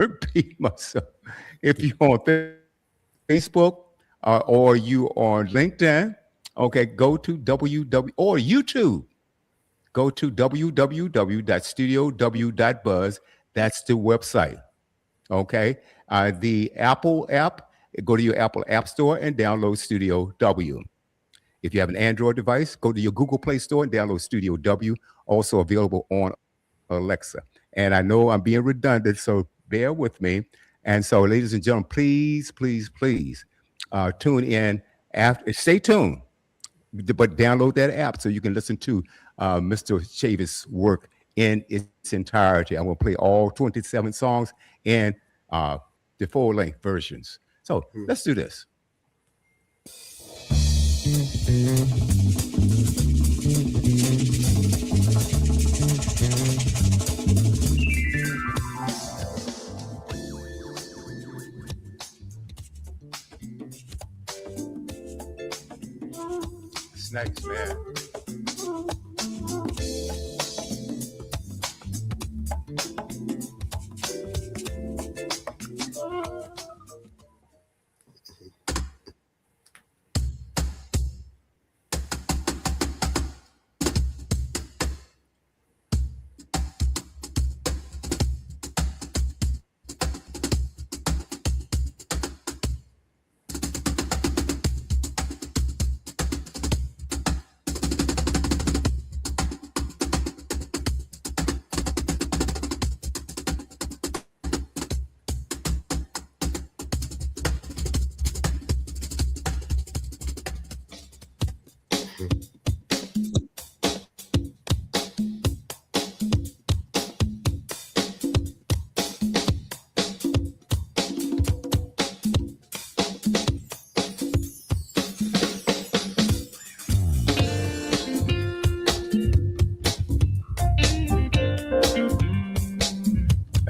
repeat myself. If you're on Facebook or you on LinkedIn, okay, go to www or YouTube. Go to www.studiow.buzz. That's the website. Okay. The Apple app, go to your Apple App Store and download Studio W. If you have an Android device, go to your Google Play Store and download Studio W, also available on Alexa. And I know I'm being redundant, so bear with me. And so, ladies and gentlemen, please, please, please tune in after, stay tuned, but download that app so you can listen to Mr. Chavis' work in its entirety. I'm going to play all 27 songs in uh, the full length versions. So let's do this. Snacks, man.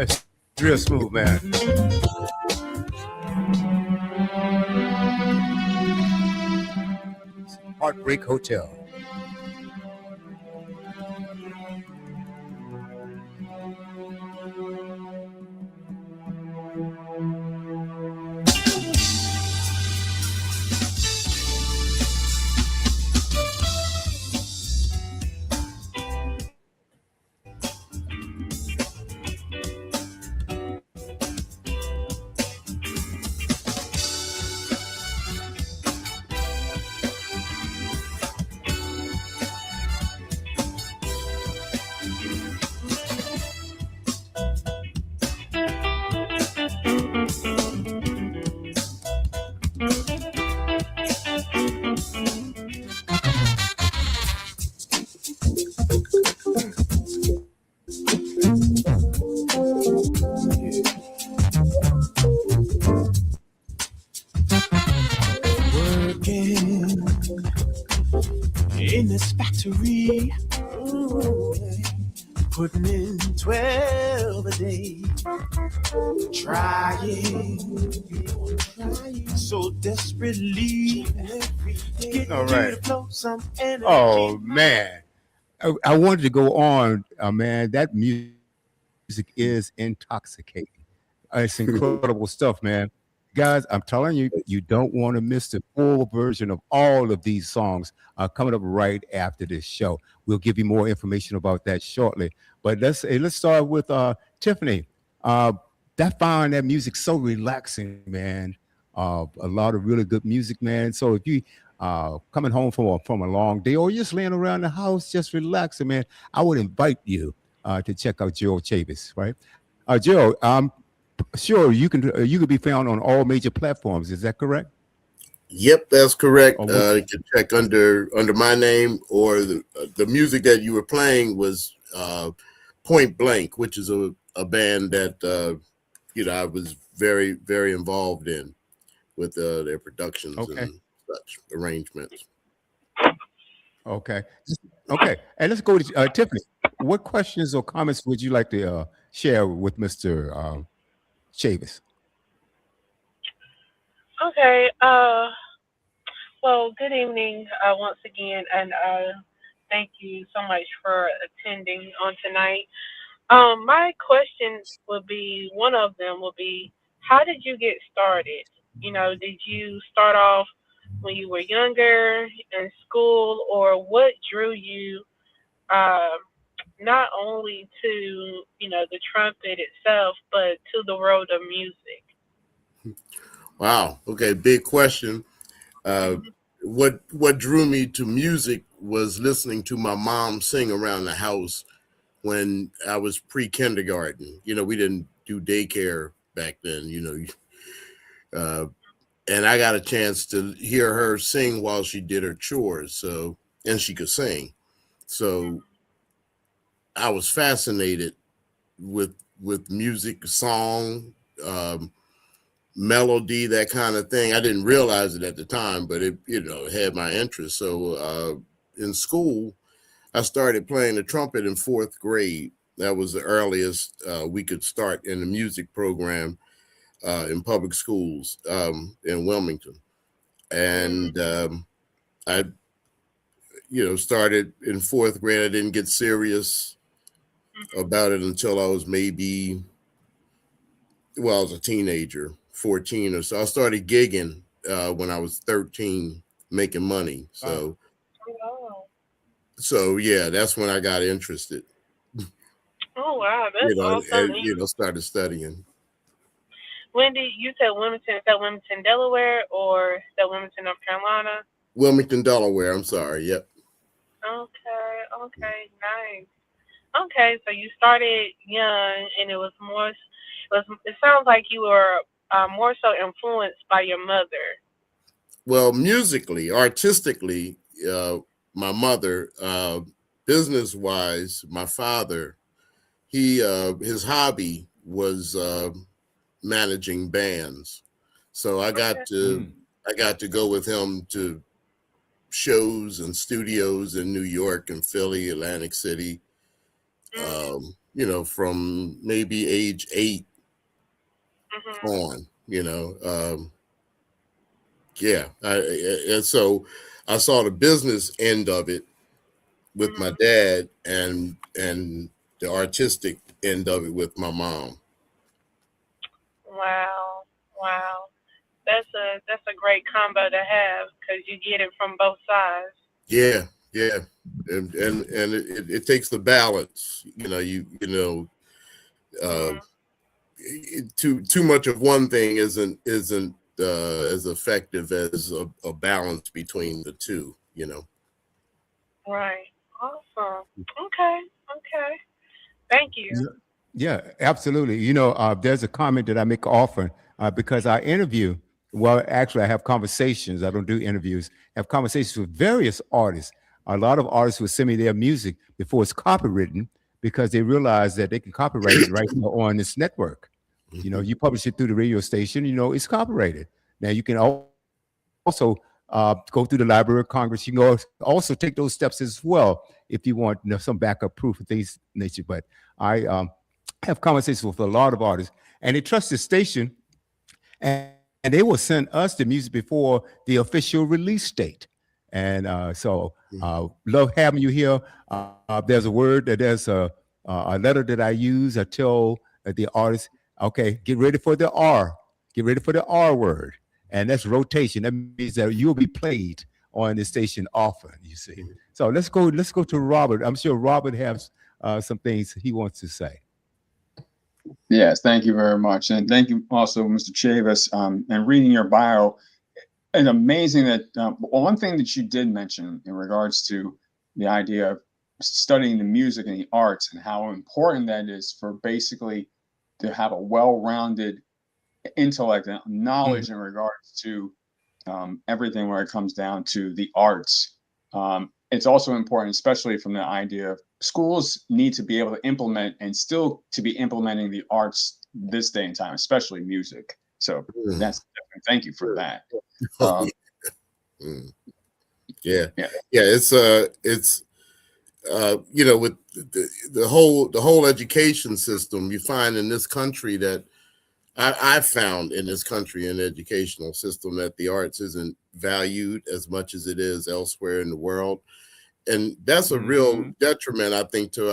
It's real smooth, man. Heartbreak Hotel. Working in this factory, putting in 12 a day, trying so desperately to get All you right. to flow some energy. Oh, man. I wanted to go on, man. That music is intoxicating. It's incredible stuff, man. Guys, I'm telling you, you don't want to miss the full version of all of these songs coming up right after this show. We'll give you more information about that shortly. But let's start with Tiffany. Uh, that found that music so relaxing, man. A lot of really good music, man. So if you coming home from a long day, or you're just laying around the house just relaxing, man, I would invite you to check out Gerald Chavis, right? Gerald, sure, you could be found on all major platforms. Is that correct? Yep, that's correct. Or what? You can check under my name, or the music that you were playing was Point Blank, which is a band that I was very involved in with their productions Okay, and such arrangements. okay, okay. And let's go to Tiffany. What questions or comments would you like to share with Mr. Chavis? Okay. Well, good evening once again, and thank you so much for attending on tonight. My question would be one of them would be, how did you get started? Did you start off when you were younger in school, or what drew you um, not only to the trumpet itself, but to the world of music? Wow. Okay, big question. Uh, Mhm. what drew me to music was listening to my mom sing around the house when I was pre-kindergarten. We didn't do daycare back then. Uh, and I got a chance to hear her sing while she did her chores. So, and she could sing. So I was fascinated with music, song, um, melody, that kind of thing. I didn't realize it at the time, but it had my interest. So in school, I started playing the trumpet in fourth grade. That was the earliest we could start in the music program in public schools in Wilmington. And I, started in fourth grade. I didn't get serious about it until I was I was a teenager, 14 or so. I started gigging when I was 13, making money. Wow. Oh, So yeah, that's when I got interested. oh wow, that's awesome. And started studying. When did you said Wilmington? Is that Wilmington, Delaware, or is that Wilmington, North Carolina? Wilmington, Delaware. I'm sorry. Yep. Okay, okay, nice. Okay, so you started young, and it was more. It sounds like you were more so influenced by your mother. Well, musically, artistically, my mother, business wise, my father, his hobby was managing bands. So Okay. Mm. I got to go with him to shows and studios in New York and Philly, Atlantic City. Mm, From maybe age 8 mhm. on. Yeah. And so I saw the business end of it with my Mhm. dad, and the artistic end of it with my mom. Wow. Wow. That's a great combo to have because you get it from both sides. Yeah, yeah, and it takes the balance. Uh, Mhm. too much of one thing isn't as effective as a balance between the two. Right. Awesome. Okay. Okay. Thank you. Yeah, yeah, absolutely. There's a comment that I make often because I interview. Well, actually, I have conversations. I don't do interviews. I have conversations with various artists. A lot of artists will send me their music before it's copywritten because they realize that they can copyright it right here on this network. You publish it through the radio station. It's copyrighted. Now you can also go through the Library of Congress. You can also take those steps as well if you want some backup proof of things nature. But I have conversations with a lot of artists, and they trust the station, and they will send us the music before the official release date. And love having you here. There's a word that there's a letter that I use. I tell the artist, okay, get ready for the R. Get ready for the R word. And that's rotation. That means that you'll be played on the station often, you see. So let's go to Robert. I'm sure Robert has some things he wants to say. Yes, thank you very much. And thank you also, Mr. Chavis. And reading your bio, and amazing that one thing that you did mention in regards to the idea of studying the music and the arts and how important that is for basically to have a well-rounded intellect and Mhm. knowledge in regards to everything where it comes down to the arts. It's also important, especially from the idea of schools need to be able to implement and still to be implementing the arts this day and time, especially music. So Mm. that's thank you for that. Oh, yeah. Mm. Yeah, Yeah. yeah. It's with the whole education system, you find in this country that I've found in this country an educational system that the arts isn't valued as much as it is elsewhere in the world, and that's a real Mhm. detriment, I think, to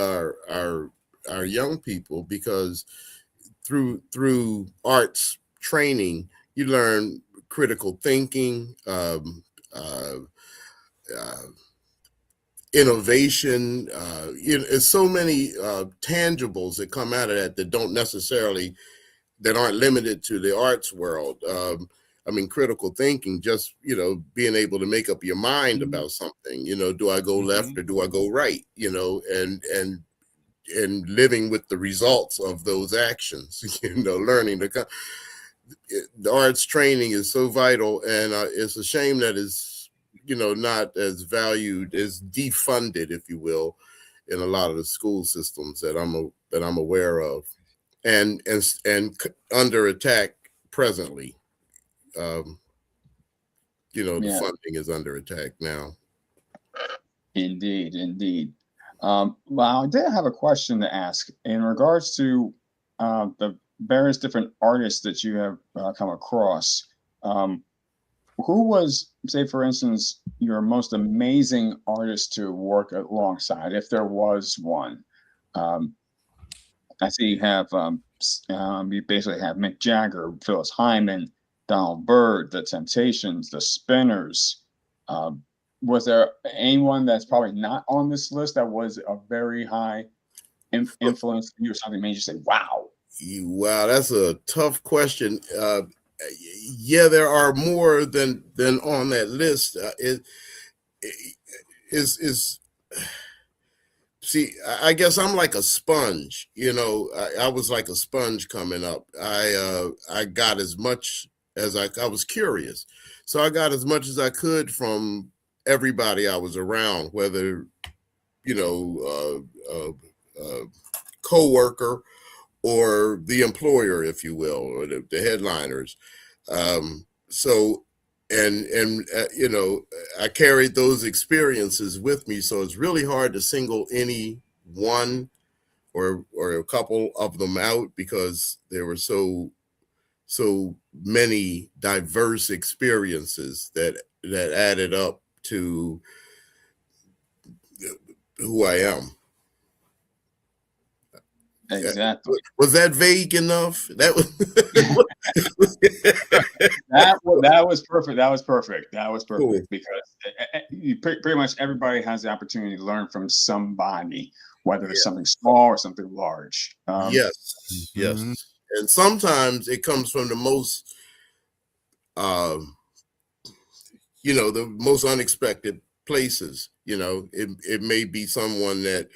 our young people, because through arts training, you learn critical thinking, uh, uh, innovation. There's so many tangibles that come out of that don't necessarily, that aren't limited to the arts world. I mean, critical thinking, just, being able to make up your mind about something, do I go left or do I go right, and living with the results of those actions, learning the arts training is so vital. And it's a shame that is, not as valued, as defunded, if you will, in a lot of the school systems that I'm aware of, and under attack presently. The funding is under attack now. Indeed, indeed. Well, I did have a question to ask in regards to the various different artists that you have come across. Who was, say, for instance, your most amazing artist to work alongside, if there was one? I see you have, you basically have Mick Jagger, Phyllis Hyman, Donald Byrd, The Temptations, The Spinners. Was there anyone that's probably not on this list that was a very high influence for you, or something made you say, wow? Wow, that's a tough question. Yeah, there are more than on that list. See, I guess I'm like a sponge. I was like a sponge coming up. I got as much as I was curious, so I got as much as I could from everybody I was around, whether co-worker or the employer, if you will, or the headliners. So, I carried those experiences with me. So it's really hard to single any one or a couple of them out, because there were so many diverse experiences that added up to who I am. Exactly. Was that vague enough? That was that was perfect. That was perfect. Cool. Because pretty much everybody has the opportunity to learn from somebody, whether it's something small or something large. Yes. And sometimes it comes from the most, the most unexpected places. It may be someone that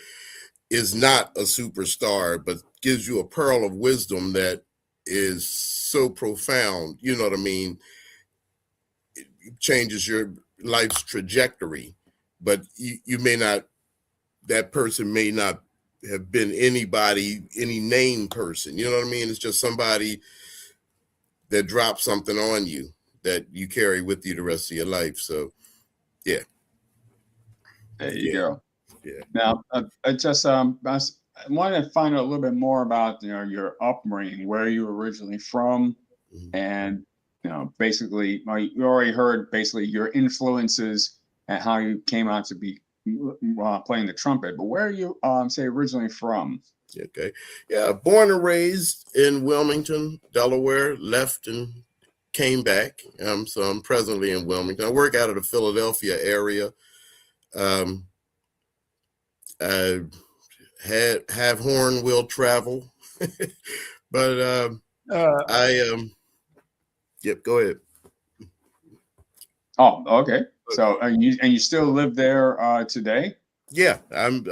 is not a superstar, but gives you a pearl of wisdom that is so profound. You know what I mean? It changes your life's trajectory, but you may not, that person may not have been any named person. You know what I mean? It's just somebody that drops something on you that you carry with you the rest of your life. So, yeah. There you go. Yeah. Now, I wanted to find out a little bit more about your upbringing, where you were originally from, and basically, you already heard basically your influences and how you came out to be playing the trumpet. But where are you, say, originally from? Okay, yeah, born and raised in Wilmington, Delaware. Left and came back. So I'm presently in Wilmington. I work out of the Philadelphia area. I have horn, will travel, but yep. Go ahead. Oh, okay. So you still live there today? Yeah, I'm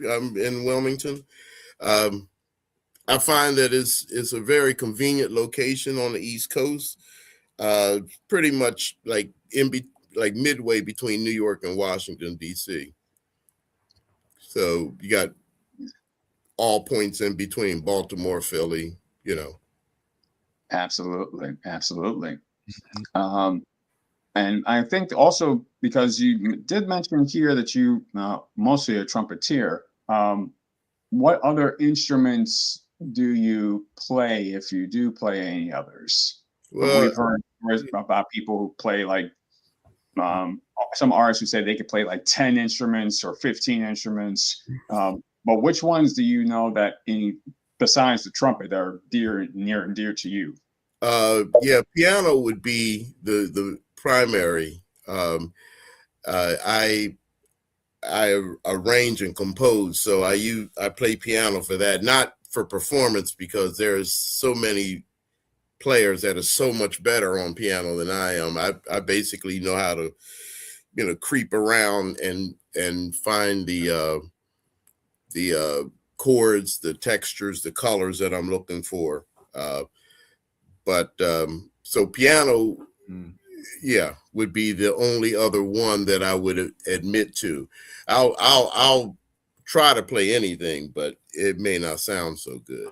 in Wilmington. I find that it's a very convenient location on the East Coast. Pretty much like midway between New York and Washington, D.C. So you got all points in between, Baltimore, Philly, Absolutely. And I think also, because you did mention here that you mostly a trumpeter, what other instruments do you play, if you do play any others? Well, we've heard about people who play like some artists who say they could play like 10 instruments or 15 instruments. But which ones do you know that besides the trumpet that are near and dear to you? Yeah, piano would be the primary. I arrange and compose, so I play piano for that, not for performance, because there's so many players that are so much better on piano than I am. I basically know how to, creep around and find the chords, the textures, the colors that I'm looking for. But so piano, yeah, would be the only other one that I would admit to. I'll try to play anything, but it may not sound so good.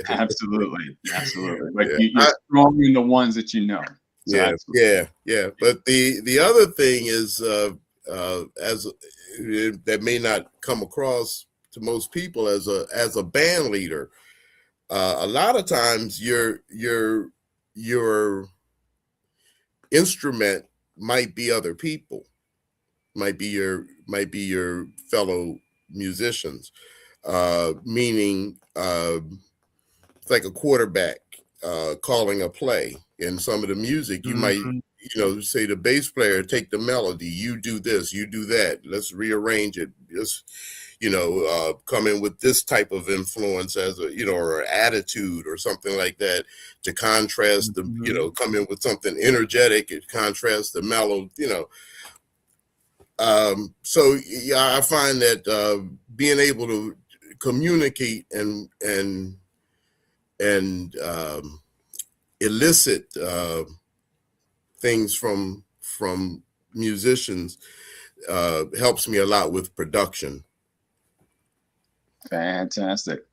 Absolutely. But you're strong in the ones that you know. So yeah. But the other thing is, as that may not come across to most people, as a band leader, a lot of times your instrument might be other people, might be your fellow musicians, meaning it's like a quarterback calling a play. In some of the music, you might say the bass player, take the melody, you do this, you do that, let's rearrange it, just come in with this type of influence as or attitude or something like that, to contrast the come in with something energetic, it contrasts the mellow, so yeah, I find that being able to communicate and elicit things from musicians helps me a lot with production. Fantastic.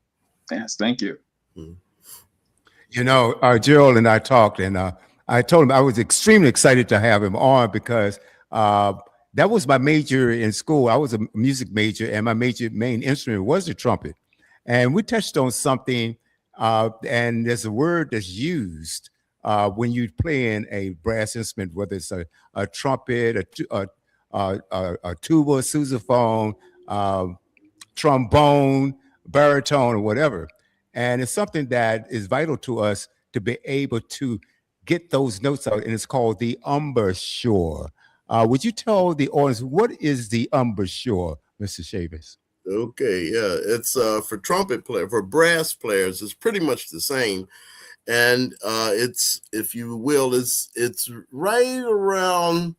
Yes, thank you. Gerald and I talked, and I told him I was extremely excited to have him on, because that was my major in school. I was a music major, and my main instrument was the trumpet. And we touched on something, and there's a word that's used when you're playing a brass instrument, whether it's a trumpet, a tuba, sousaphone, trombone, baritone, or whatever. And it's something that is vital to us to be able to get those notes out, and it's called the embouchure. Would you tell the audience, what is the embouchure, Mr. Chavis? Okay, yeah, it's for trumpet player, for brass players, it's pretty much the same, and it's, if you will, it's right around,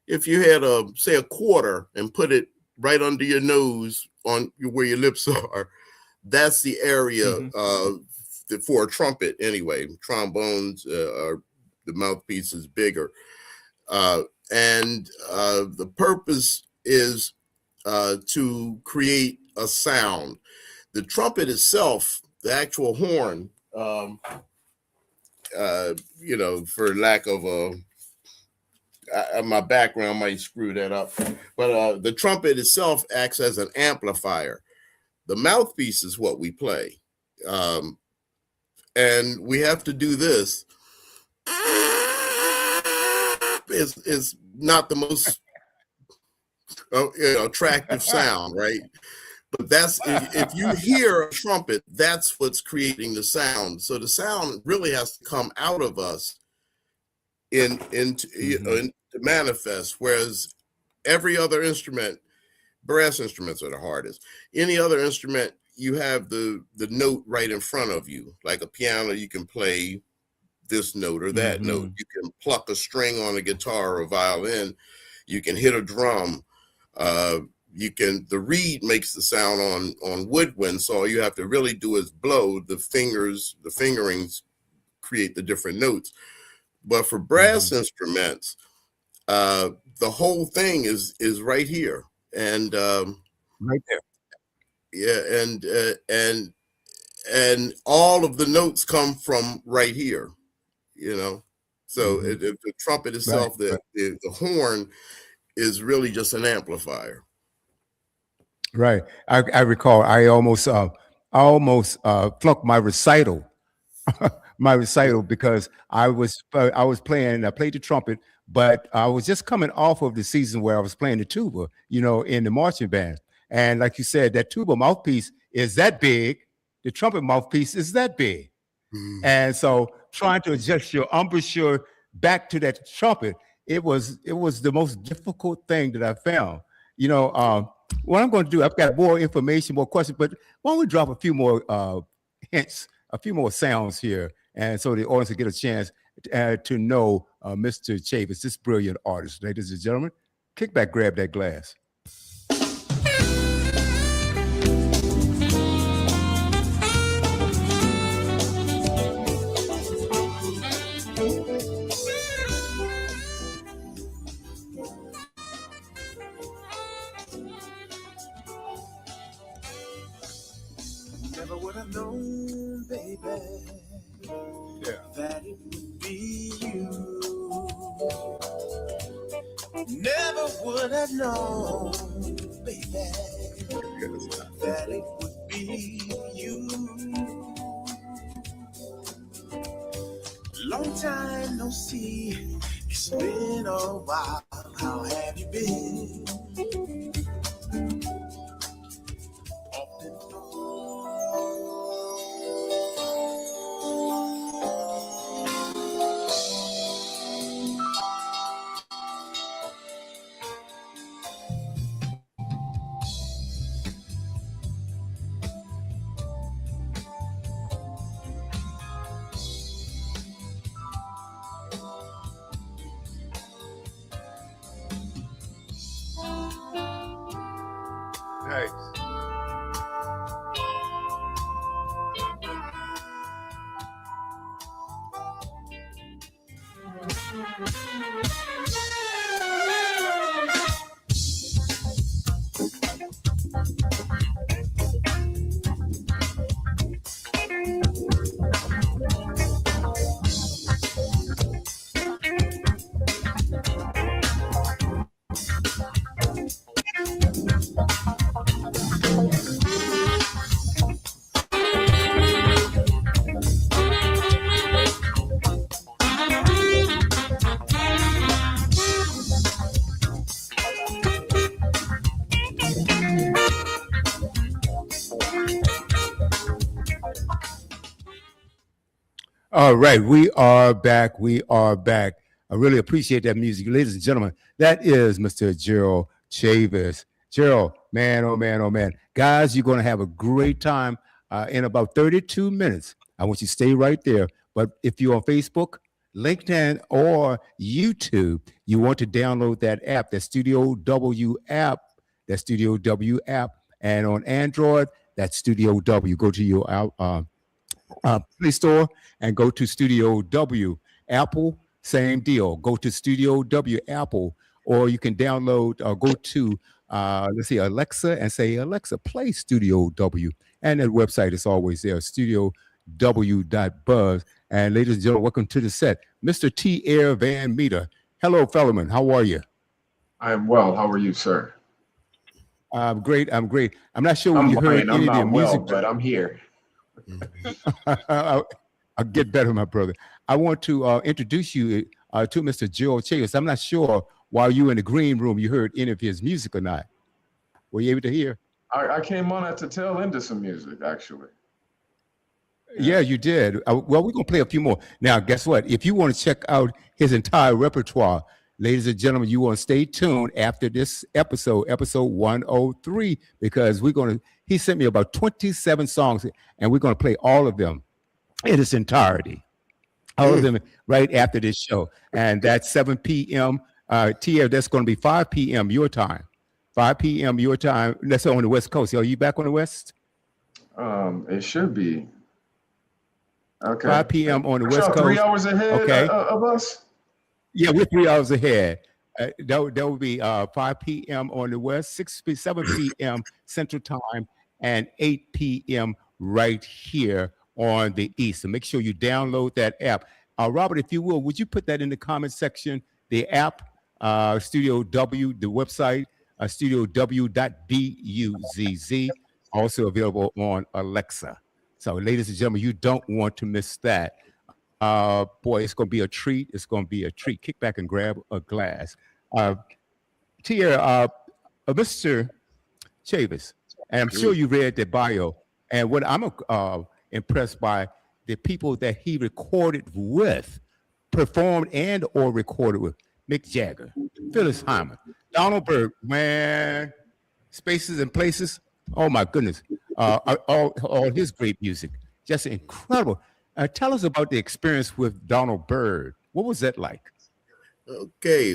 if you had say a quarter and put it right under your nose on where your lips are, that's the area for a trumpet anyway. Trombones are, the mouthpiece is bigger, and the purpose is to create a sound. The trumpet itself, the actual horn, for lack of my background might screw that up, but the trumpet itself acts as an amplifier. The mouthpiece is what we play, and we have to do this. It's not the most attractive sound, right? But that's, if you hear a trumpet, that's what's creating the sound. So the sound really has to come out of us to manifest. Whereas every other instrument, brass instruments are the hardest. Any other instrument, you have the note right in front of you. Like a piano, you can play this note or that note. You can pluck a string on a guitar or a violin. You can hit a drum. The reed makes the sound on woodwind, so all you have to really do is blow. The fingerings create the different notes. But for brass instruments, the whole thing is right here, and right there. Yeah, and all of the notes come from right here, So the trumpet itself, the horn, is really just an amplifier. Right. I recall I almost flunked my recital, because I played the trumpet, but I was just coming off of the season where I was playing the tuba, in the marching band. And like you said, that tuba mouthpiece is that big. The trumpet mouthpiece is that big. And so trying to adjust your embouchure back to that trumpet, it was the most difficult thing that I found. What I'm going to do, I've got more information, more questions, but why don't we drop a few more hints, a few more sounds here, and so the audience will get a chance to know Mr. Chavis, this brilliant artist. Ladies and gentlemen, kick back, grab that glass. Never would have known, baby, that it would be you. Never would have known, baby, that it would be you. Long time no see, it's been a while. How have you been? Nice. All right, we are back. We are back. I really appreciate that music. Ladies and gentlemen, that is Mr. Gerald Chavis. Gerald, man, oh man, oh man. Guys, you're going to have a great time in about 32 minutes. I want you to stay right there. But if you're on Facebook, LinkedIn, or YouTube, you want to download that app, that Studio W app, that Studio W app. And on Android, that's Studio W. Go to your Play Store and go to Studio W. Apple, same deal. Go to Studio W Apple, or you can download or go to Alexa, and say, Alexa, play Studio W. And that website is always there, studiow.buzz. And ladies and gentlemen, welcome to the set, Mr. T. Air Van Meter. Hello, Fellowman. How are you? I am well. How are you, sir? I'm great. I'm great. I'm not sure when you heard any of your music, but I'm here. I'll get better, my brother. I want to introduce you to Mr. Gerald Chavis. I'm not sure while you were in the green room you heard any of his music or not. Were you able to hear? I came on at the tail end of some music, actually. Yeah, you did. Well, we're going to play a few more. Now, guess what? If you want to check out his entire repertoire, ladies and gentlemen, you want to stay tuned after this episode 103, because he sent me about 27 songs, and we're going to play all of them in its entirety. All of them right after this show. And that's 7 p.m. TF, that's going to be 5 p.m. your time. 5 p.m. your time. That's on the West Coast. Are you back on the West? It should be. Okay. 5 p.m. on the West Coast. 3 hours ahead of us? Yeah, we're 3 hours ahead. That will be 5 p.m. on the West, 7 p.m. Central Time, and 8 p.m. right here on the East. So make sure you download that app. Robert, if you will, would you put that in the comment section? The app, Studio W, the website, studiow.buzz, also available on Alexa. So, ladies and gentlemen, you don't want to miss that. Boy, it's going to be a treat. It's going to be a treat. Kick back and grab a glass. Uh, Tia, Mr. Chavis, and I'm sure you read the bio. And what I'm impressed by the people that he recorded with, performed and or recorded with: Mick Jagger, Phyllis Hyman, Donald Byrd, man, Spaces and Places. Oh my goodness, all his great music, just incredible. Tell us about the experience with Donald Byrd. What was that like? Okay.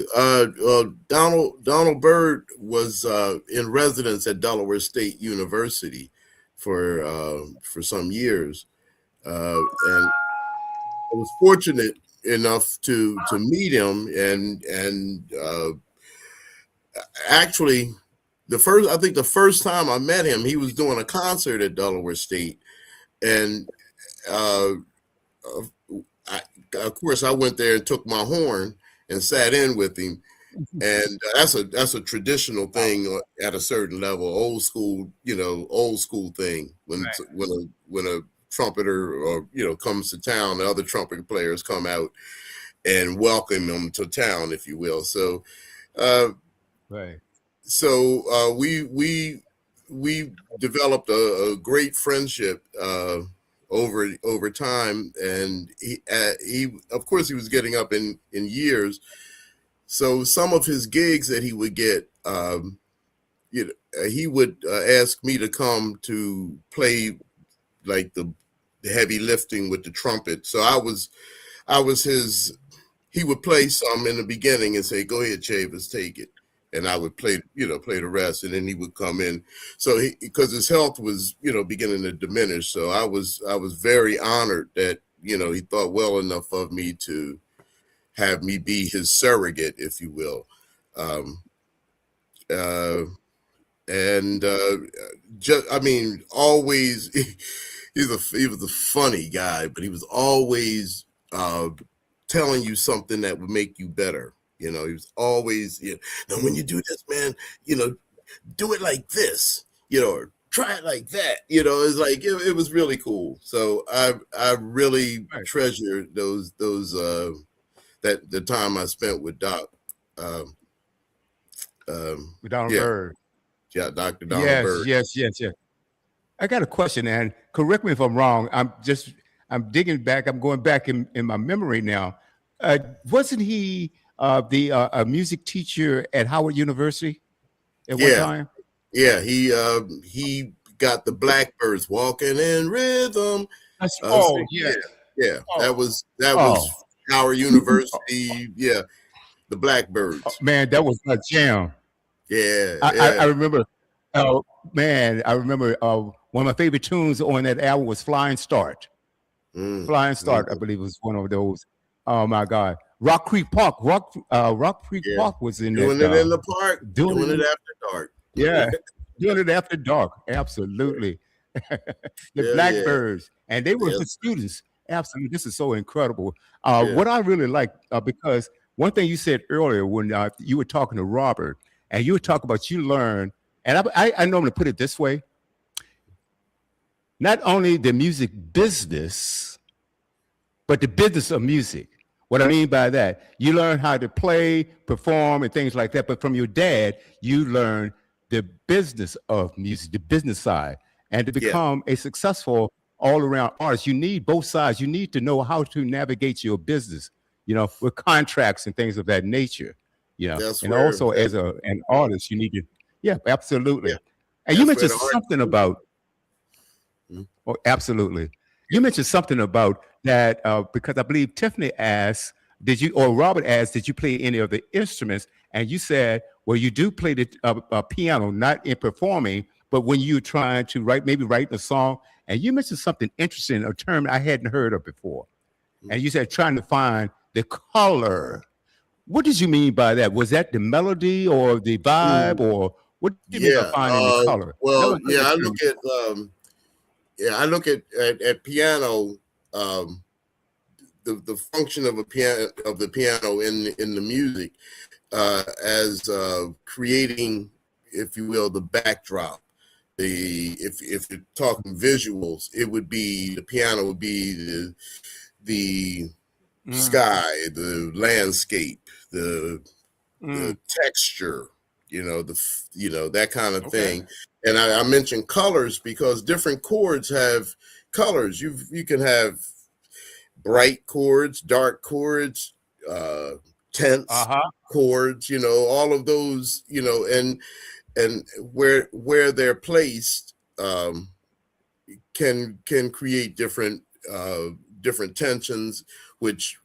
Donald Byrd was in residence at Delaware State University for some years, and I was fortunate enough to meet him, and actually, I think the first time I met him, he was doing a concert at Delaware State, and of course I went there and took my horn and sat in with him, and that's a traditional thing at a certain level, old school thing. When a trumpeter or comes to town, the other trumpet players come out and welcome him to town, if you will. So, Right. So we developed a great friendship over time, and he of course he was getting up in years. So some of his gigs that he would get, he would ask me to come to play like the heavy lifting with the trumpet. So I was his. He would play some in the beginning and say, "Go ahead, Chavis, take it," and I would play the rest, and then he would come in. So because his health was beginning to diminish, so I was very honored that he thought well enough of me to have me be his surrogate, if you will. Always he was a funny guy, but he was always telling you something that would make you better. He was always, now when you do this, man, do it like this, or try it like that. It's like it was really cool. So I really treasure those that the time I spent with Doc. With Donald Byrd. Yeah, Dr. Donald Byrd. Yes. I got a question, and correct me if I'm wrong. I'm digging back. I'm going back in my memory now. Wasn't he a music teacher at Howard University at one time? Yeah, he got the Blackbirds walking in rhythm. Yeah. That was Howard University. Yeah, the Blackbirds. Oh, man, that was a jam. Yeah, I remember. I remember one of my favorite tunes on that album was "Flying Start." Flying Start, I believe, was one of those. Oh my God, Rock Creek Park. Rock Creek Park was in doing that, it in the park, doing it after dark. Yeah, doing it after dark. Absolutely. The Blackbirds, and they were the students. Absolutely, this is so incredible. What I really like, because one thing you said earlier when you were talking to Robert, and you were talking about you learn, and I normally put it this way: not only the music business, but the business of music. What I mean by that, you learn how to play, perform, and things like that. But from your dad, you learn the business of music, the business side. And to become a successful all-around artist, you need both sides. You need to know how to navigate your business, with contracts and things of that nature. Also as an artist, you need to, absolutely. Yeah. And you mentioned something about, absolutely. You mentioned something about that because I believe Tiffany asked, Robert asked, did you play any of the instruments? And you said, well, you do play the piano, not in performing, but when you're trying to write a song. And you mentioned something interesting, a term I hadn't heard of before. And you said trying to find the color. What did you mean by that? Was that the melody or the vibe, or what did you mean by finding the color? Well, I look at piano, the function of the piano in the music as creating, if you will, the backdrop. If you're talking visuals, the piano would be the sky, the landscape, the texture, that kind of thing. And I mentioned colors because different chords have colors. You can have bright chords, dark chords, tense chords, all of those, and where they're placed can create different tensions, which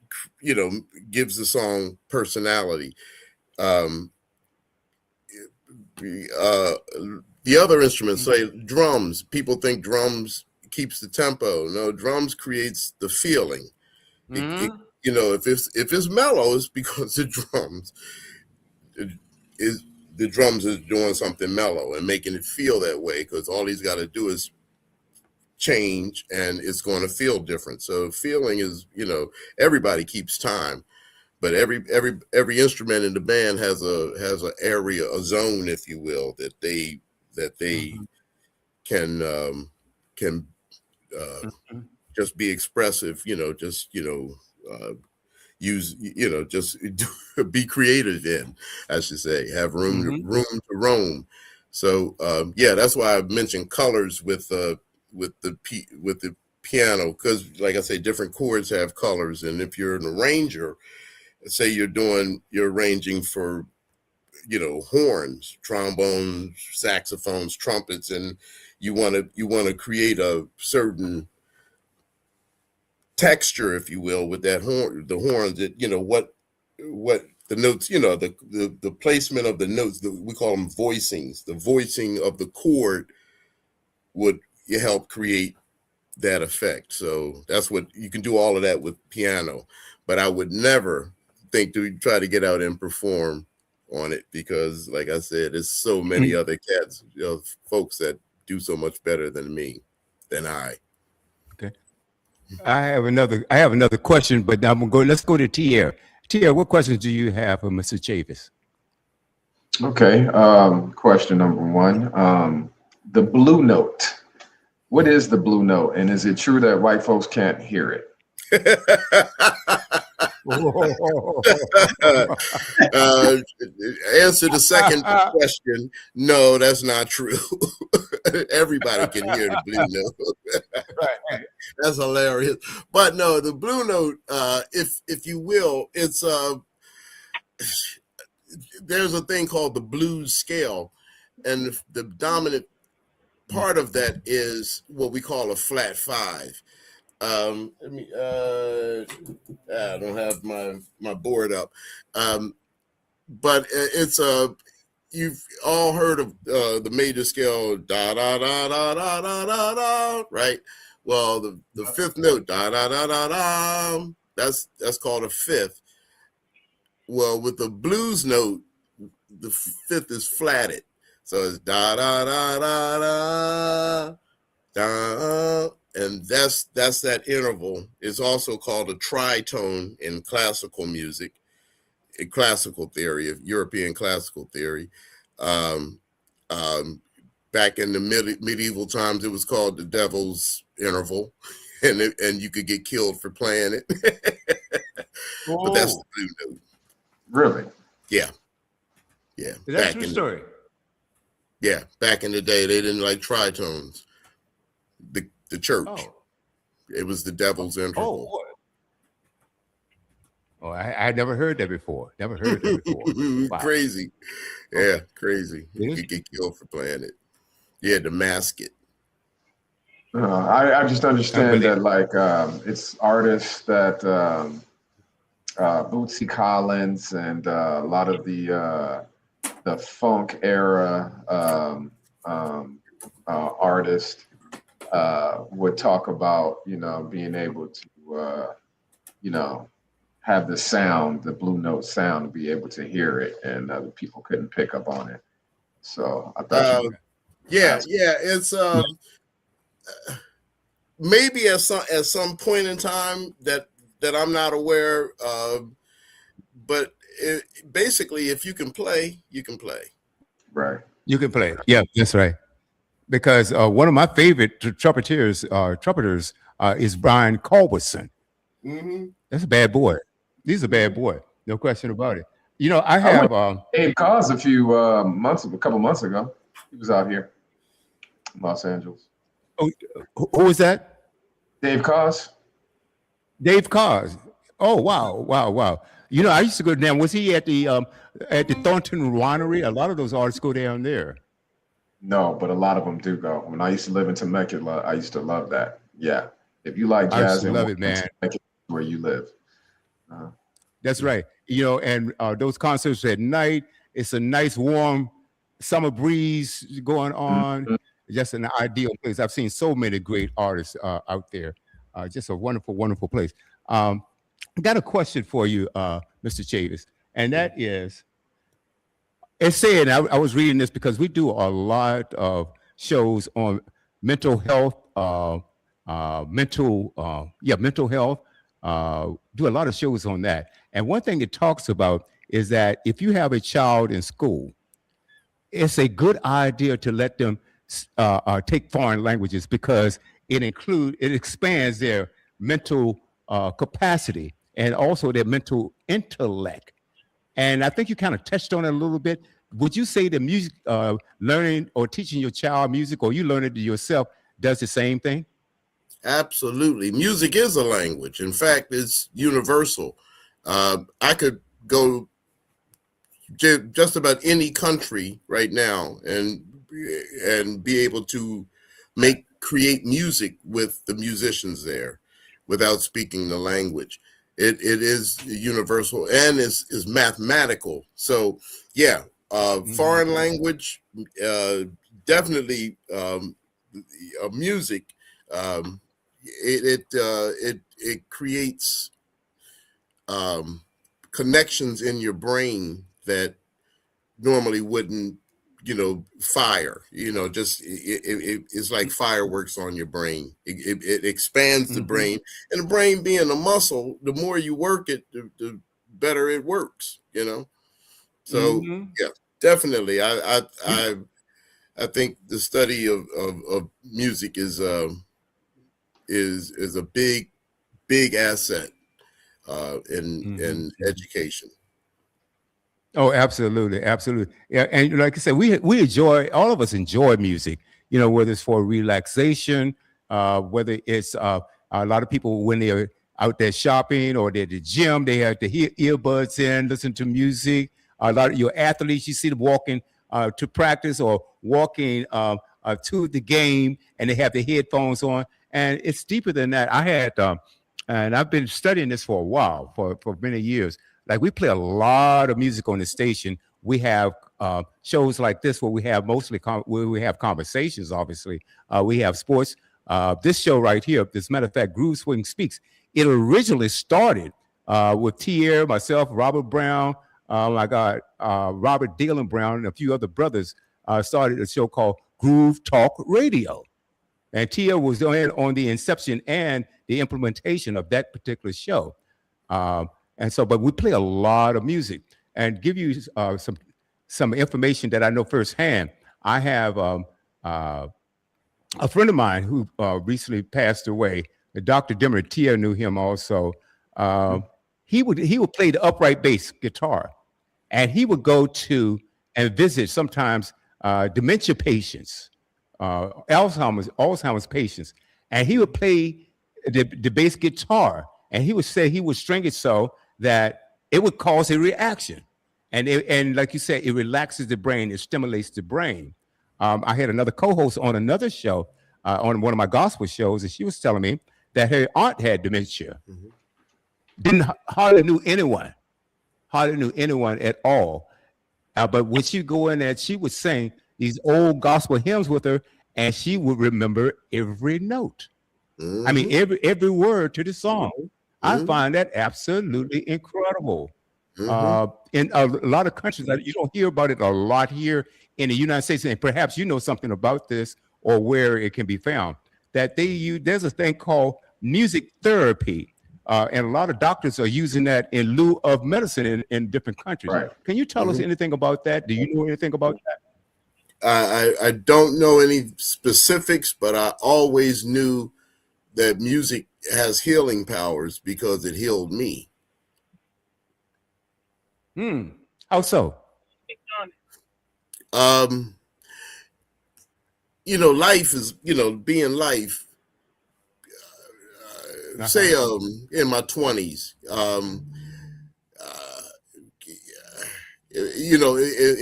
gives the song personality. The other instruments, say drums, people think drums keeps the tempo. No, drums creates the feeling. If it's mellow, it's because the drums is doing something mellow and making it feel that way, because all he's got to do is change and it's going to feel different. So feeling is, everybody keeps time, but every instrument in the band has an area, a zone, if you will, that they can just be expressive, use, just be creative in, I should say, have room to roam. So that's why I mentioned colors with the piano, because like I say, different chords have colors. And if you're an arranger, say you're arranging for horns, trombones, saxophones, trumpets, and you want to create a certain texture, if you will, with the horns, that what the notes, the placement of the notes, we call them voicings. The voicing of the chord would help create that effect. So that's what you can do, all of that with piano. But I would never think to try to get out and perform on it, because like I said, there's so many other cats, folks that do so much better than I. Okay. I have another question, but now let's go to Tia. Tia, what questions do you have for Mr. Chavis? Okay. Question number one. The blue note. What is the blue note? And is it true that white folks can't hear it? Answer the second question. No, that's not true. Everybody can hear the blue note. Right. That's hilarious. But no, the blue note, if you will, it's there's a thing called the blues scale, and the dominant part of that is what we call a flat five. I don't have my board up, but it's you've all heard of the major scale, da da da da da da da da, right? Well, the fifth note, da da da da da, that's called a fifth. Well, with the blues note, the fifth is flatted, so it's da da da da da da. And that's that interval. It's also called a tritone in classical music, in classical theory, of European classical theory. Back in the medieval times, it was called the devil's interval, and you could get killed for playing it. But that's the blue note. Really? Yeah. Is that a true story? Yeah, back in the day, they didn't like tritones. The church. It was the devil's interval. I had never heard that before. Wow. Crazy. Yeah, crazy. You could get killed for playing it. You had to mask it. I just understand that, like, it's artists that Bootsy Collins and a lot of the funk era artists would talk about, being able to, have the sound, the blue note sound, to be able to hear it, and other people couldn't pick up on it. So I thought, it's maybe at some point in time that I'm not aware of, but basically, if you can play, you can play. Right. You can play. Yeah, that's right. Because one of my favorite trumpeters is Brian Culbertson. That's a bad boy. He's a bad boy. No question about it. I I went have to Dave Cause a couple months ago. He was out here, in Los Angeles. oh, who is that? Dave Cause. Dave Cars. Oh wow, wow, wow. I used to go down. Was he at the Thornton Winery? A lot of those artists go down there. No, but a lot of them do go. When I used to live in Temecula, I used to love that. Yeah, if you like I used jazz to and love want it, man. Temecula, where you live. That's right. And those concerts at night, it's a nice warm summer breeze going on. Mhm. Just an ideal place. I've seen so many great artists out there. Just a wonderful, wonderful place. I got a question for you, Mr. Chavis, and that is, it's saying I was reading this because we do a lot of shows on mental health, mental health. Do a lot of shows on that, and one thing it talks about is that if you have a child in school, it's a good idea to let them take foreign languages because it expands their mental capacity and also their mental intellect. And I think you kind of touched on it a little bit. Would you say that music learning or teaching your child music, or you learn it yourself, does the same thing? Absolutely. Music is a language. In fact, it's universal. I could go just about any country right now and be able to create music with the musicians there without speaking the language. It is universal and is mathematical. So yeah, foreign language, definitely music. It creates connections in your brain that normally wouldn't, fire. Just it's like fireworks on your brain. It expands the brain, and the brain being a muscle, the more you work it, the better it works. So yeah, definitely. I think the study of music is a big asset in education. Oh, absolutely, absolutely. Yeah, and like I said, we enjoy, all of us enjoy music. Whether it's for relaxation, whether it's a lot of people when they're out there shopping or they're at the gym, they have to hear earbuds in, listen to music. A lot of your athletes, you see them walking to practice or walking to the game, and they have the headphones on. And it's deeper than that. And I've been studying this for a while, for many years. Like we play a lot of music on the station. We have shows like this where we have where we have conversations. Obviously, we have sports. This show right here, as a matter of fact, Groove Swing Speaks. It originally started with Tier, myself, Robert Brown, Robert Dalen Brown, and a few other brothers started a show called Groove Talk Radio. And Tia was on the inception and the implementation of that particular show. But we play a lot of music and give you some information that I know firsthand. I have a friend of mine who recently passed away, Dr. Dimmer. Tia knew him also. He would play the upright bass guitar, and he would go to and visit sometimes dementia patients, Alzheimer's patients, and he would play the bass guitar, and he would say he would string it so that it would cause a reaction, and like you said, it relaxes the brain, it stimulates the brain. I had another co-host on another show, on one of my gospel shows, and she was telling me that her aunt had dementia. Hardly knew anyone at all. But when she go in there, she would sing these old gospel hymns with her, and she would remember every note. I mean, every word to the song. I find that absolutely incredible. In a lot of countries, you don't hear about it a lot here in the United States, and perhaps you know something about this or where it can be found. That there's a thing called music therapy, and a lot of doctors are using that in lieu of medicine in different countries. Right. Can you tell us anything about that? Do you know anything about that? I don't know any specifics, but I always knew that music has healing powers because it healed me. How so? Life is, being life. Say, in my 20s,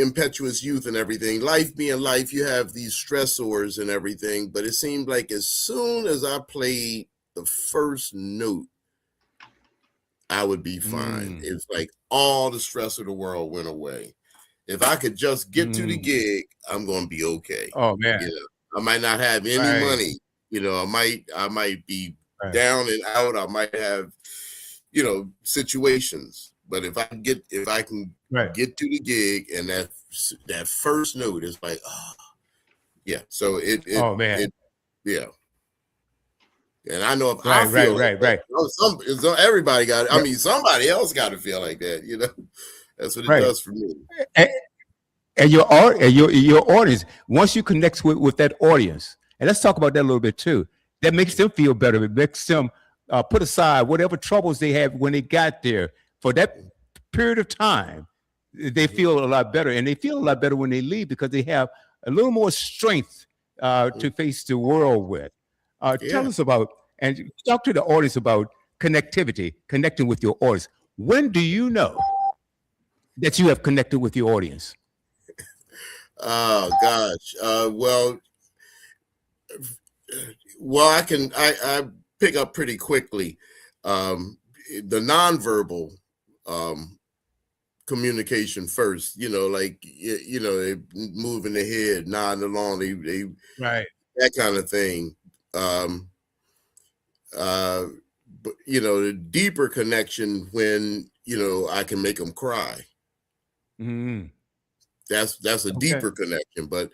impetuous youth and everything, life being life, you have these stressors and everything, but it seemed like as soon as I played the first note, I would be fine. It's like all the stress of the world went away. If I could just get to the gig, I'm going to be okay. Oh man. I might not have any money. I might be down and out. I might have, situations. But if I can get to the gig and that first note is like, yeah. So yeah. And I know if I feel like that, everybody got it. I mean, somebody else got to feel like that. That's what it does for me. And your audience, once you connect with that audience, and let's talk about that a little bit too, that makes them feel better. It makes them put aside whatever troubles they had when they got there. For that period of time, they feel a lot better, and they feel a lot better when they leave because they have a little more strength to face the world with. Tell us about, and talk to the audience about connectivity, connecting with your audience. When do you know that you have connected with your audience? Oh gosh. I pick up pretty quickly. The nonverbal communication first, they moving the head, nodding along, they that kind of thing. But the deeper connection when I can make them cry. That's a deeper connection. But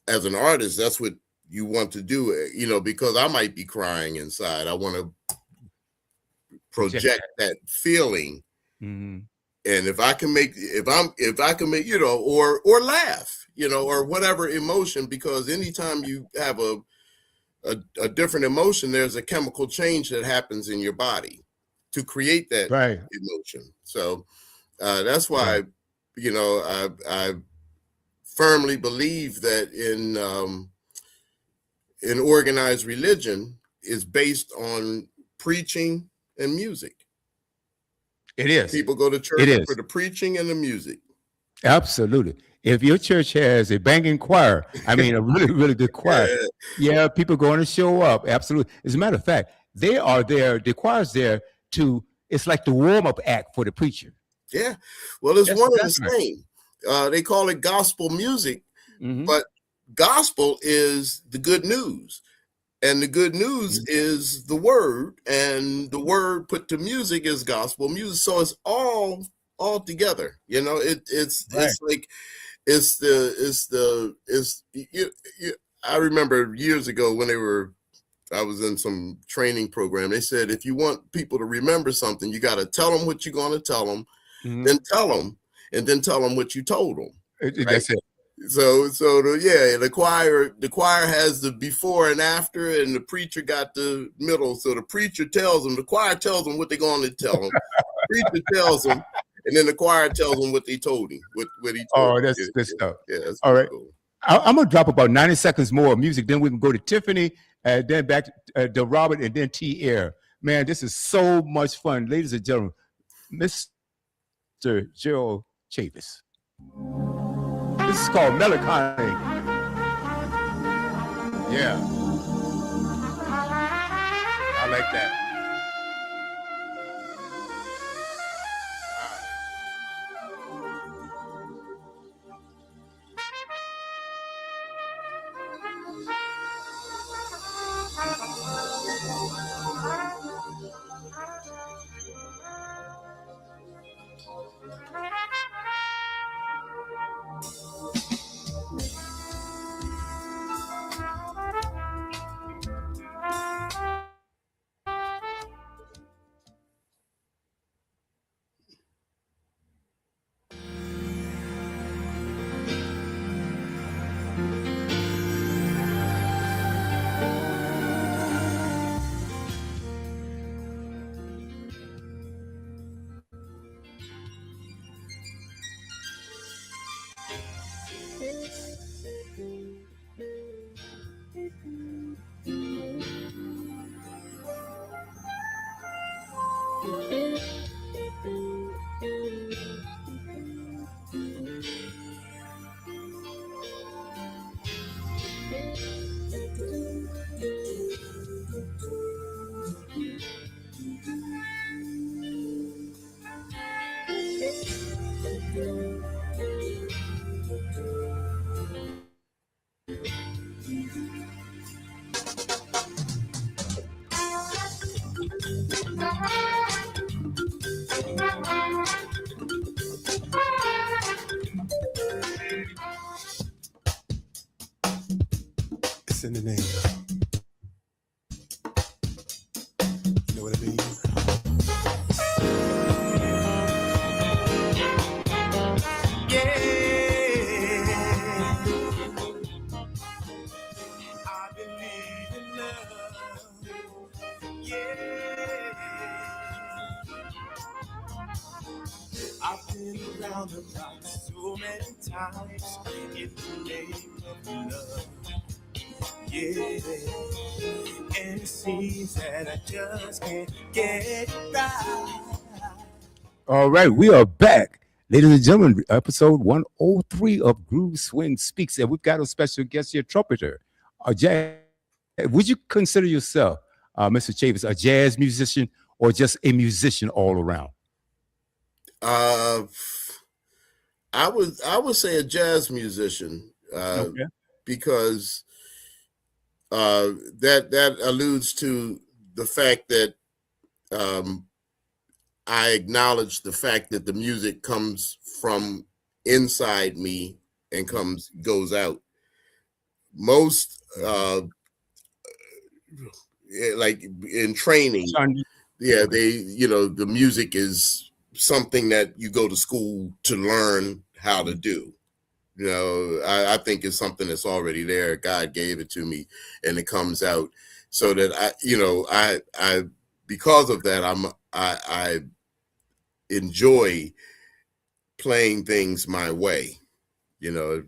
as an artist, that's what you want to do, because I might be crying inside. I want to project that feeling. And if I can make, or laugh, or whatever emotion, because anytime you have a different emotion, there's a chemical change that happens in your body to create that emotion. So that's why, I firmly believe that in organized religion is based on preaching and music. It is. People go to church for the preaching and the music. Absolutely. If your church has a banging choir, I mean a really, really good choir, people going to show up. Absolutely. As a matter of fact, they are there. The choir's there it's like the warm-up act for the preacher. Yeah. Well, it's one and the same. They call it gospel music, but gospel is the good news. And the good news is the word, and the word put to music is gospel music. So it's all together. It's like I remember years ago when I was in some training program. They said, if you want people to remember something, you got to tell them what you're going to tell them, then tell them, and then tell them what you told them. That's it. So the choir has the before and after, and the preacher got the middle. So the preacher tells them, the choir tells them what they're going to tell them. The preacher tells them, and then the choir tells them what they told him. What he told that's good stuff. Yeah, that's all right. Cool. I'm gonna drop about 90 seconds more of music. Then we can go to Tiffany, then back to Robert, and then T. Air. Man, this is so much fun, ladies and gentlemen. Mr. Gerald Chavis. This is called Melancholy. Yeah. I like that. It's in the name. You know what I mean? Yeah. I believe in love. Yeah. I've been around the block so many times in the name of love. Yeah, and it seems that I just can't get it right. All right, we are back. Ladies and gentlemen, episode 103 of Groove Swing Speaks. And we've got a special guest here, Trumpeter. Jazz. Would you consider yourself, Mr. Chavis, a jazz musician or just a musician all around? I would say a jazz musician, Okay. because that alludes to the fact that I acknowledge the fact that the music comes from inside me and goes out. Most like in training, yeah, the music is something that you go to school to learn how to do. I think it's something that's already there. God gave it to me, and it comes out so that I because of that, I enjoy playing things my way, and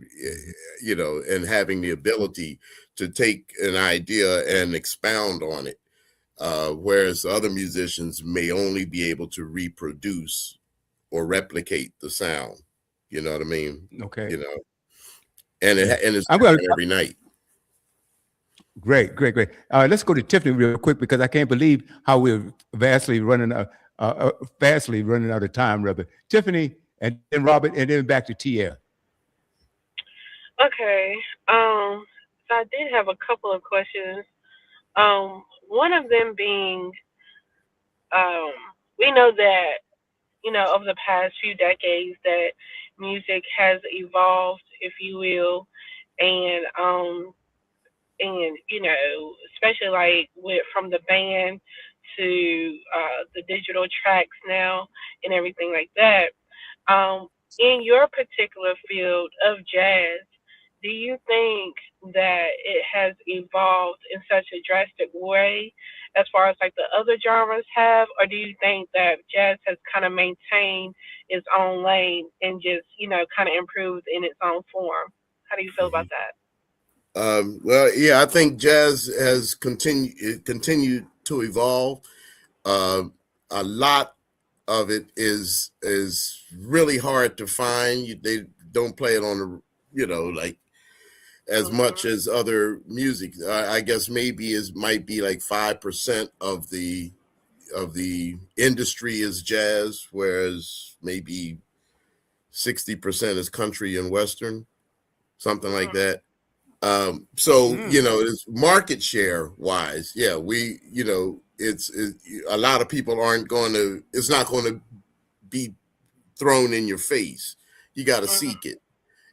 having the ability to take an idea and expound on it. Whereas other musicians may only be able to reproduce or replicate the sound. You know what I mean? Okay. And it's every night. Great. Let's go to Tiffany real quick because I can't believe how we're vastly running out of time, rather. Tiffany, and then Robert, and then back to TL. Okay. So I did have a couple of questions. One of them being, we know that, over the past few decades that music has evolved, if you will, and especially like from the band to the digital tracks now and everything like that. In your particular field of jazz, do you think that it has evolved in such a drastic way as far as like the other genres have, or do you think that jazz has kind of maintained its own lane and just, kind of improved in its own form? How do you feel about that? Well, yeah, I think jazz has continued to evolve. A lot of it is really hard to find. They don't play it on the, like as much as other music. I guess maybe might be like 5% of the industry is jazz, whereas maybe 60% is country and western, something like that. It's market share wise. Yeah, it's a lot of people it's not going to be thrown in your face. You got to seek it,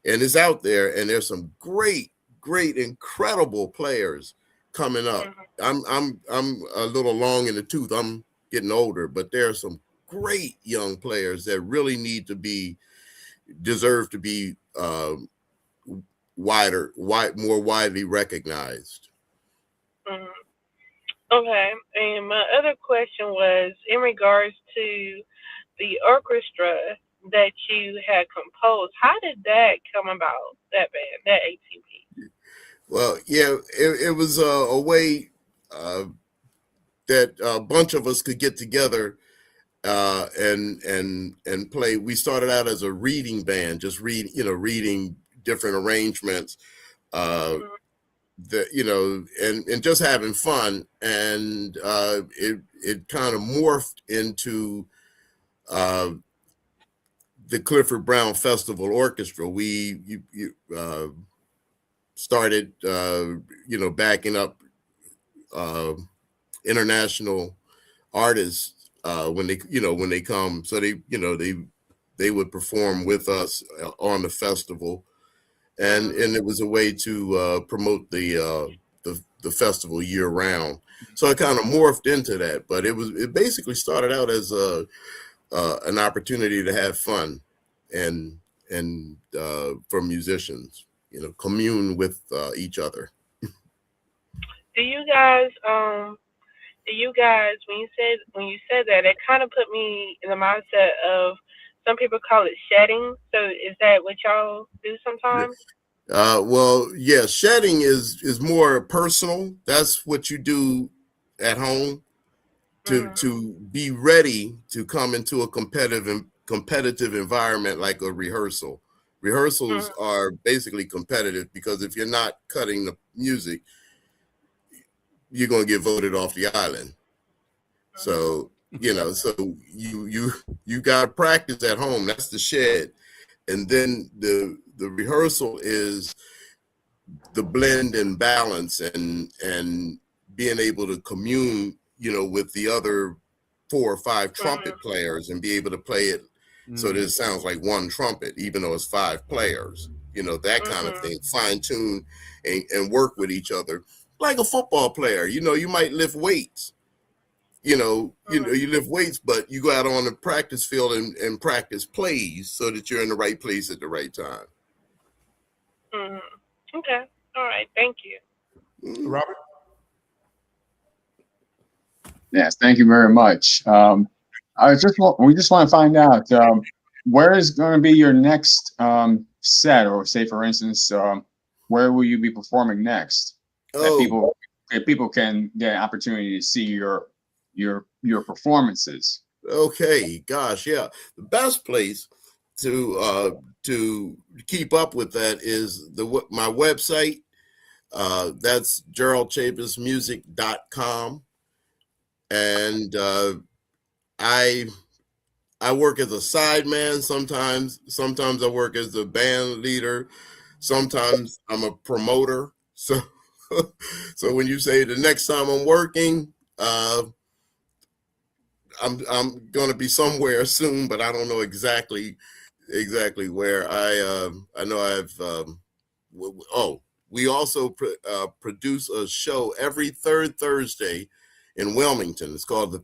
and it's out there. And there's some great, incredible players coming up. I'm a little long in the tooth. I'm getting older, but there are some great young players that really deserve to be more widely recognized. Okay, and my other question was in regards to the orchestra that you had composed. How did that come about? That band, that ATP. Well, yeah, it was a way that a bunch of us could get together and play. We started out as a reading band, just reading different arrangements, and just having fun. And it kind of morphed into the Clifford Brown Festival Orchestra. We started, backing up international artists when they come. So they would perform with us on the festival, and it was a way to promote the festival year round. So it kind of morphed into that, but it basically started out as an opportunity to have fun and for musicians, commune with each other. Do you guys when you said that, it kind of put me in the mindset of, some people call it shedding. So is that what y'all do sometimes? Well, yeah, shedding is more personal. That's what you do at home to be ready to come into a competitive environment, like a rehearsal. Rehearsals are basically competitive, because if you're not cutting the music, you're going to get voted off the island. So so you got to practice at home. That's the shed, and then the rehearsal is the blend and balance, and being able to commune, with the other 4 or 5 trumpet players, and be able to play it so that it sounds like one trumpet, even though it's 5 players. That kind of thing. Fine tune and work with each other like a football player. You might lift weights. You lift weights, but you go out on the practice field and practice plays so that you're in the right place at the right time. Okay. All right. Thank you. Robert? Yes, thank you very much. We just want to find out, where is going to be your next set, or say, for instance, where will you be performing next? That people can get an opportunity to see your performances. Okay, gosh, yeah. The best place to keep up with that is my website. That's GeraldChavisMusic.com. And I work as a sideman sometimes. Sometimes I work as the band leader. Sometimes I'm a promoter. So when you say the next time I'm working, I'm going to be somewhere soon, but I don't know exactly where. I know we also produce a show every third Thursday in Wilmington. It's called the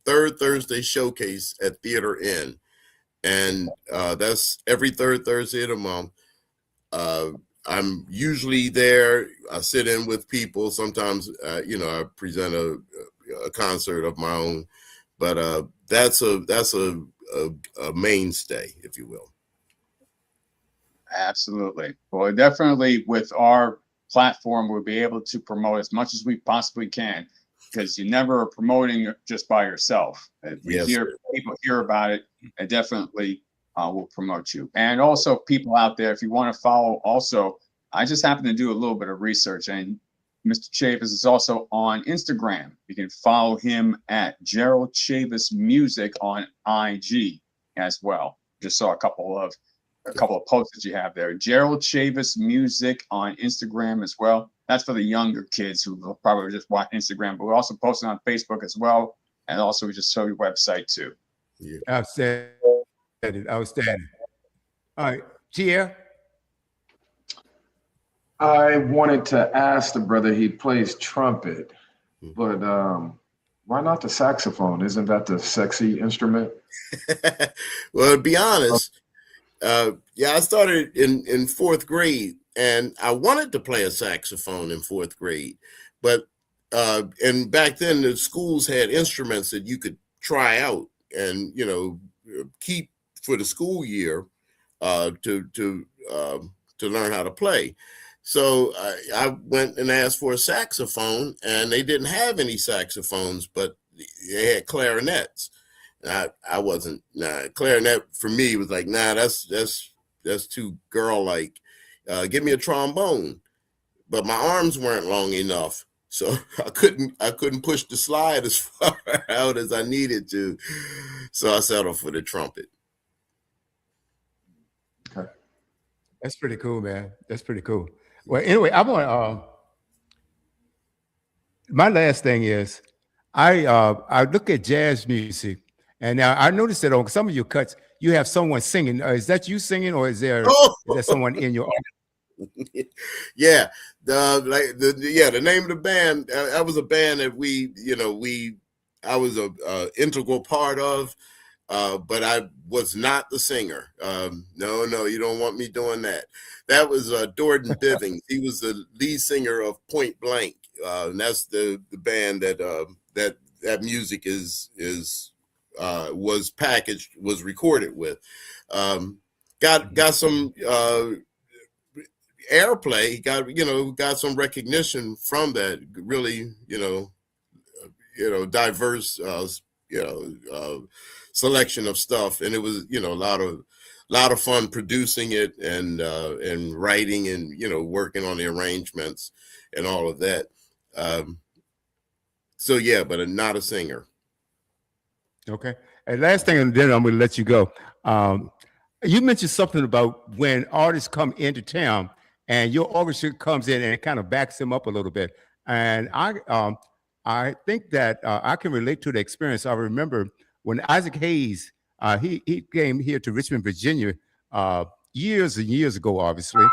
third Thursday Showcase at Theater Inn, and that's every third Thursday of the month. I'm usually there. I sit in with people. Sometimes I present a concert of my own, but that's a mainstay, if you will. Absolutely. Well, definitely with our platform, we'll be able to promote as much as we possibly can, because you never are promoting just by yourself. If people hear about it, it definitely will promote you. And also, people out there, if you want to follow, also, I just happen to do a little bit of research, and Mr. Chavis is also on Instagram. You can follow him at Gerald Chavis Music on IG as well. Just saw a couple of posts that you have there. Gerald Chavis Music on Instagram as well. That's for the younger kids who will probably just watch Instagram, but we're also posting on Facebook as well. And also, we just show your website too. Yeah. Outstanding. Outstanding. All right. Tia? I wanted to ask the brother, he plays trumpet, but why not the saxophone? Isn't that the sexy instrument? Well, to be honest, I started in 4th grade, and I wanted to play a saxophone in 4th grade, but and back then the schools had instruments that you could try out and keep for the school year to learn how to play. So I went and asked for a saxophone, and they didn't have any saxophones, but they had clarinets. I wasn't. Nah, clarinet for me was like, nah, that's too girl like. Give me a trombone, but my arms weren't long enough, so I couldn't push the slide as far out as I needed to. So I settled for the trumpet. Okay. That's pretty cool, man. That's pretty cool. Well, anyway, I want my last thing is I look at jazz music, and now I noticed that on some of your cuts you have someone singing. Is that you singing, or is there someone in your? Yeah, the name of the band. That was a band that I was a integral part of. But I was not the singer. No, you don't want me doing that. That was Dordan Bivings. He was the lead singer of Point Blank, and that's the band that music was packaged, was recorded with. Got some airplay. Got some recognition from that. Really, diverse. Selection of stuff, and it was a lot of fun producing it and writing and working on the arrangements and all of that. So yeah, but I'm not a singer. Okay. And last thing, and then I'm going to let you go. You mentioned something about when artists come into town and your orchestra comes in and it kind of backs them up a little bit. And I think that I can relate to the experience. I remember when Isaac Hayes, he came here to Richmond, Virginia, years and years ago, obviously,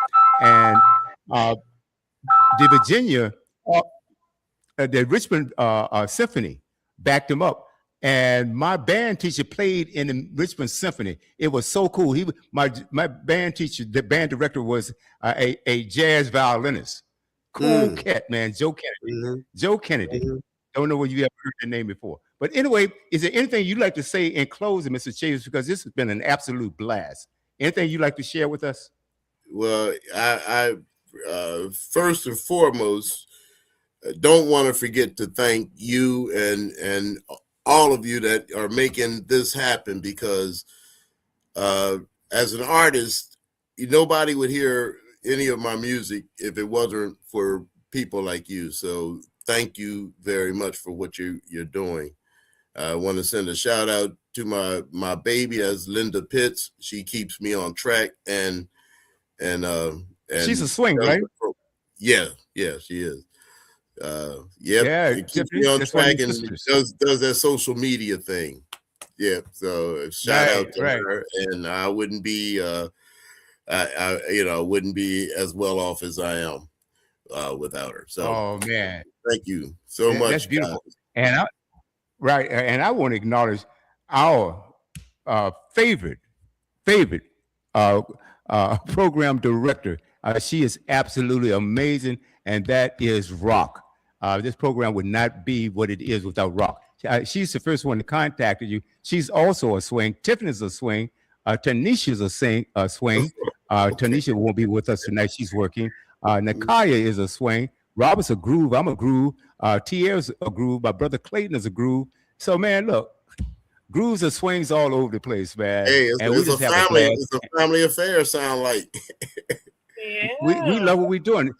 and the Richmond Symphony backed him up, and my band teacher played in the Richmond Symphony. It was so cool. My band teacher, the band director, was a jazz violinist. Cool cat, man, Joe Kennedy. Mm-hmm. Joe Kennedy. Mm-hmm. Don't know whether you ever heard the name before. But anyway, is there anything you'd like to say in closing, Mr. Chavis? Because this has been an absolute blast. Anything you'd like to share with us? Well, I first and foremost don't want to forget to thank you and all of you that are making this happen, because as an artist, nobody would hear any of my music if it wasn't for people like you. So thank you very much for what you're doing. I want to send a shout out to my baby, that's Linda Pitts. She keeps me on track, and she's a swing, right? Yeah, she is. Yep, yeah, it keeps me on track and does that social media thing. Yeah, so shout out to her, and I wouldn't be I wouldn't be as well off as I am without her. So oh man, thank you so much. That's beautiful. Guys. And I want to acknowledge our favorite program director. She is absolutely amazing, and that is Rock. This program would not be what it is without Rock. She's the first one to contact you. She's also a swing. Tiffany's a swing. Tanisha's a swing. Tanisha won't be with us tonight. She's working. Nakaya is a swing. Robert's a groove. I'm a groove. Tier's a groove. My brother Clayton is a groove. So, man, look, grooves and swings all over the place, man. Hey, it's a family affair, sound like. Yeah. We love what we're doing.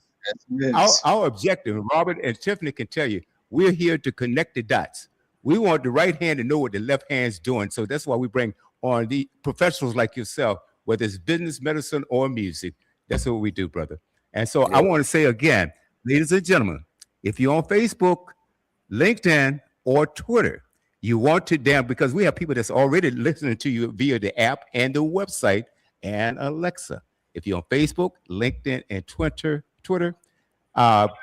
Our objective, Robert and Tiffany can tell you, we're here to connect the dots. We want the right hand to know what the left hand's doing. So that's why we bring on the professionals like yourself, whether it's business, medicine, or music. That's what we do, brother. And so I want to say again, ladies and gentlemen, if you're on Facebook, LinkedIn, or Twitter, you want to because we have people that's already listening to you via the app and the website and Alexa. If you're on Facebook, LinkedIn, and Twitter,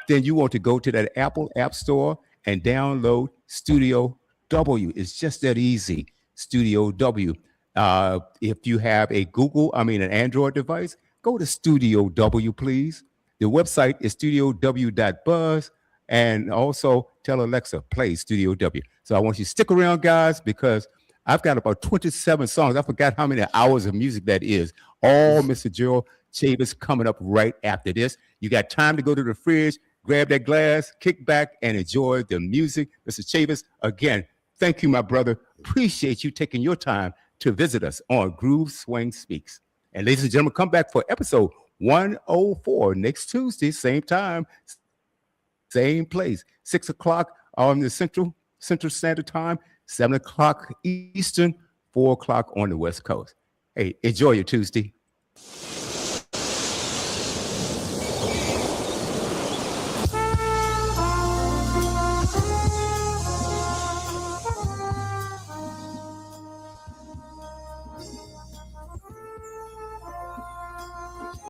then you want to go to that Apple App Store and download Studio W. It's just that easy, Studio W. If you have an Android device, go to Studio W, please. The website is studiow.buzz, and also tell Alexa, play Studio W. So I want you to stick around, guys, because I've got about 27 songs. I forgot how many hours of music that is. All Mr. Gerald Chavis coming up right after this. You got time to go to the fridge, grab that glass, kick back, and enjoy the music. Mr. Chavis, again, Thank you, my brother. Appreciate you taking your time to visit us on Groove Swing Speaks. And ladies and gentlemen, come back for episode 104 next Tuesday, same time, same place, 6 o'clock on the Central Standard Time, 7 o'clock Eastern, 4 o'clock on the West Coast. Hey, enjoy your Tuesday.